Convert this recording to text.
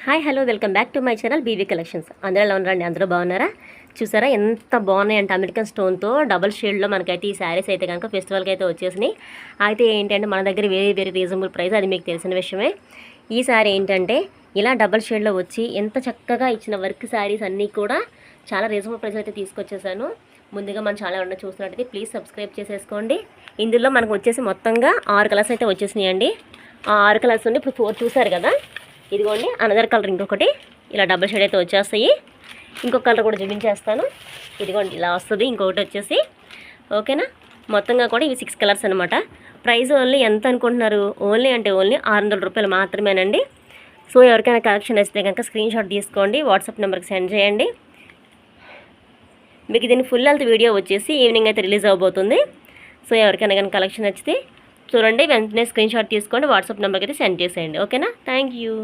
Hi hello welcome back to my channel BB collections. అందరూ ఎలా ఉన్నారండి? అందరూ బాగున్నారా? చూసారా ఎంత బాగున్నాయంటే అమెరికన్ స్టోన్తో డబల్ షేడ్లో మనకైతే ఈ శారీస్ అయితే కనుక ఫెస్టివల్కి అయితే వచ్చేసినాయి. అయితే ఏంటంటే మన దగ్గర వెరీ రీజనబుల్ ప్రైస్, అది మీకు తెలిసిన విషయమే. ఈ శారీ ఏంటంటే ఇలా డబల్ షేడ్లో వచ్చి ఎంత చక్కగా ఇచ్చిన వర్క్ శారీస్ అన్నీ కూడా చాలా రీజనబుల్ ప్రైస్ అయితే తీసుకొచ్చేసాను. ముందుగా మన ఛానల్ ఉన్న చూస్తున్నట్టయితే ప్లీజ్ సబ్స్క్రైబ్ చేసేసుకోండి. ఇందులో మనకు వచ్చేసి మొత్తంగా 6 కలర్స్ అయితే వచ్చేసినాయండి. ఆ 6 కలర్స్ ఉండి ఇప్పుడు 4 చూసారు కదా. ఇదిగోండి అనదర్ కలర్ ఇంకొకటి ఇలా డబుల్ షేడ్ అయితే వచ్చేస్తాయి. ఇంకొక కలర్ కూడా చూపించేస్తాను. ఇదిగోండి ఇలా వస్తుంది ఇంకొకటి వచ్చేసి. ఓకేనా, మొత్తంగా కూడా ఇవి 6 కలర్స్ అనమాట. ప్రైస్ ఓన్లీ ఎంత అనుకుంటున్నారు? ఓన్లీ 600 రూపాయలు మాత్రమేనండి. సో ఎవరికైనా కలెక్షన్ వస్తే కనుక స్క్రీన్ షాట్ తీసుకోండి, వాట్సాప్ నెంబర్కి సెండ్ చేయండి. మీకు దీని ఫుల్ హెల్త్ వీడియో వచ్చేసి ఈవినింగ్ అయితే రిలీజ్ అవబోతుంది. సో ఎవరికైనా కానీ కలెక్షన్ నచ్చితే చూడండి, వెంటనే స్క్రీన్ షాట్ తీసుకోండి, వాట్సాప్ నెంబర్కి అయితే సెండ్ చేసేయండి. ఓకేనా, థ్యాంక్ యూ.